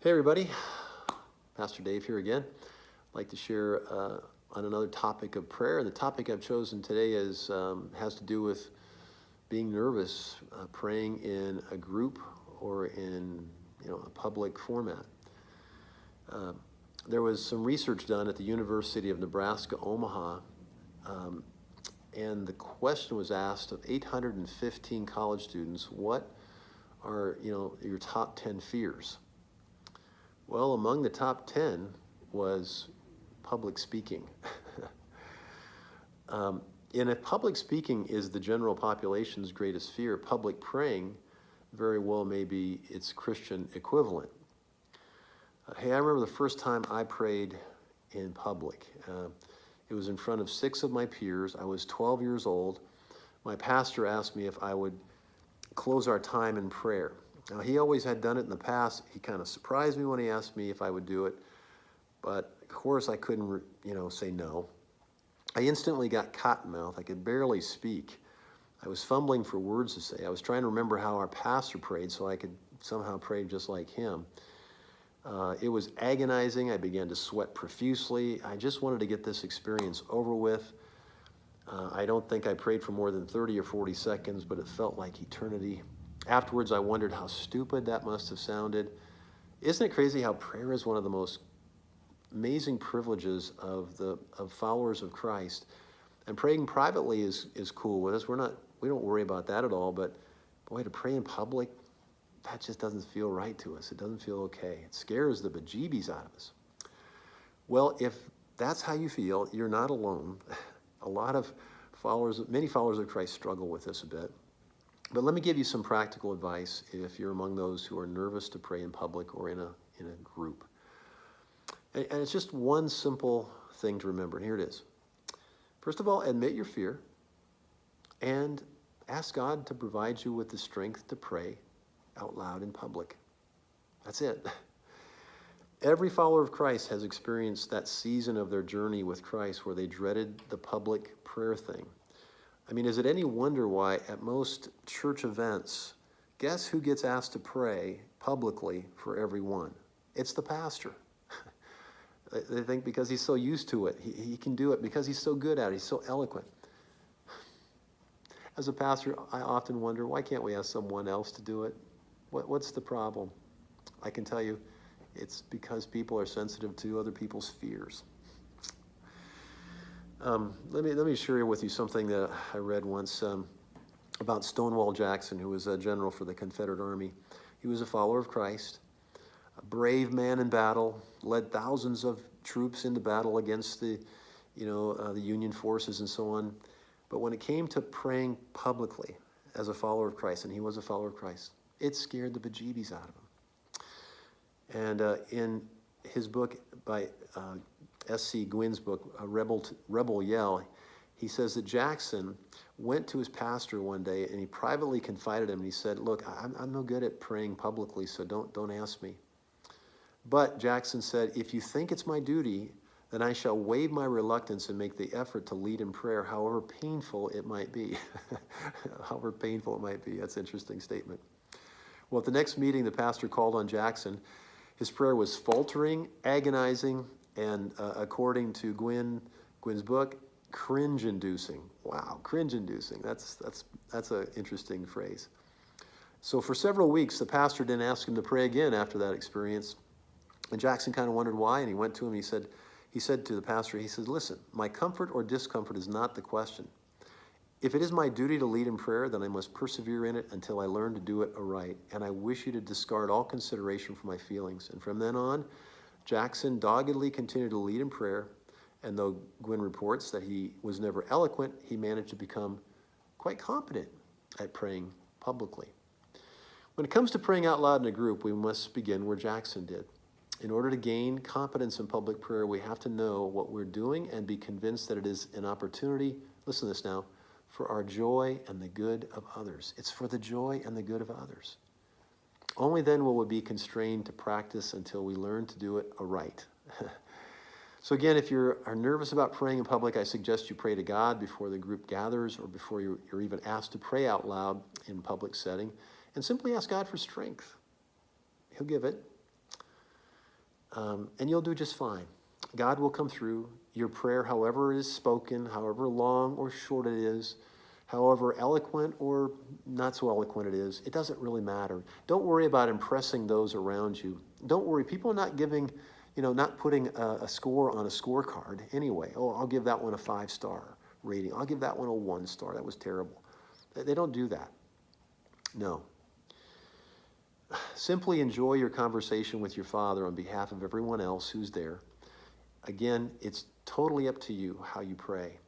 Hey everybody, Pastor Dave here again. I'd like to share on another topic of prayer. The topic I've chosen today has to do with being nervous, praying in a group or in a public format. There was some research done at the University of Nebraska, Omaha, and the question was asked of 815 college students, what are your top 10 fears? Well, among the top 10 was public speaking. If public speaking is the general population's greatest fear, public praying very well may be its Christian equivalent. Hey, I remember the first time I prayed in public. It was in front of 6 of my peers. I was 12 years old. My pastor asked me if I would close our time in prayer. Now, he always had done it in the past. He kind of surprised me when he asked me if I would do it, but of course I couldn't, say no. I instantly got cottonmouth. I could barely speak. I was fumbling for words to say. I was trying to remember how our pastor prayed so I could somehow pray just like him. It was agonizing. I began to sweat profusely. I just wanted to get this experience over with. I don't think I prayed for more than 30 or 40 seconds, but it felt like eternity. Afterwards, I wondered how stupid that must have sounded. Isn't it crazy how prayer is one of the most amazing privileges of followers of Christ? And praying privately is cool with us. We don't worry about that at all, but boy, to pray in public, that just doesn't feel right to us. It doesn't feel okay. It scares the bejeebies out of us. Well, if that's how you feel, you're not alone. Many followers of Christ struggle with this a bit. But let me give you some practical advice if you're among those who are nervous to pray in public or in a group. And it's just one simple thing to remember, and here it is. First of all, admit your fear and ask God to provide you with the strength to pray out loud in public. That's it. Every follower of Christ has experienced that season of their journey with Christ where they dreaded the public prayer thing. I mean, is it any wonder why at most church events, guess who gets asked to pray publicly for everyone? It's the pastor. They think because he's so used to it, he can do it because he's so good at it, he's so eloquent. As a pastor, I often wonder, why can't we ask someone else to do it? What's the problem? I can tell you, it's because people are sensitive to other people's fears. Let me share with you something that I read once about Stonewall Jackson, who was a general for the Confederate Army. He was a follower of Christ, a brave man in battle, led thousands of troops into battle against the Union forces and so on. But when it came to praying publicly as a follower of Christ, and he was a follower of Christ, it scared the bejeebies out of him. And in his book by S.C. Gwynn's book, Rebel Yell, he says that Jackson went to his pastor one day and he privately confided him and he said, look, I'm no good at praying publicly, so don't ask me. But Jackson said, if you think it's my duty, then I shall waive my reluctance and make the effort to lead in prayer, however painful it might be. However painful it might be. That's an interesting statement. Well, at the next meeting, the pastor called on Jackson. His prayer was faltering, agonizing, and according to Gwynn's book, cringe-inducing. Wow, cringe-inducing. That's an interesting phrase. So for several weeks, the pastor didn't ask him to pray again after that experience. And Jackson kind of wondered why, and he went to him. He said to the pastor, he said, listen, my comfort or discomfort is not the question. If it is my duty to lead in prayer, then I must persevere in it until I learn to do it aright. And I wish you to discard all consideration for my feelings. And from then on, Jackson doggedly continued to lead in prayer. And though Gwynn reports that he was never eloquent, he managed to become quite competent at praying publicly. When it comes to praying out loud in a group, we must begin where Jackson did. In order to gain competence in public prayer, we have to know what we're doing and be convinced that it is an opportunity, listen to this now, for our joy and the good of others. It's for the joy and the good of others. Only then will we be constrained to practice until we learn to do it aright. So again, if you are nervous about praying in public, I suggest you pray to God before the group gathers or before you're even asked to pray out loud in public setting, and simply ask God for strength. He'll give it. and you'll do just fine. God will come through. Your prayer, however it is spoken, however long or short it is, however eloquent or not so eloquent it is, it doesn't really matter. Don't worry about impressing those around you. Don't worry. People are not giving, not putting a score on a scorecard anyway. Oh, I'll give that one a 5-star rating. I'll give that one a 1-star. That was terrible. They don't do that. No. Simply enjoy your conversation with your Father on behalf of everyone else who's there. Again, it's totally up to you how you pray.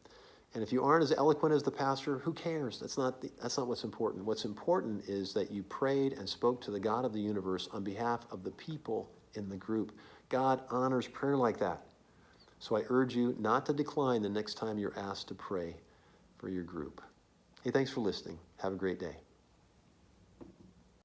And if you aren't as eloquent as the pastor, who cares? That's not what's important. What's important is that you prayed and spoke to the God of the universe on behalf of the people in the group. God honors prayer like that. So I urge you not to decline the next time you're asked to pray for your group. Hey, thanks for listening. Have a great day.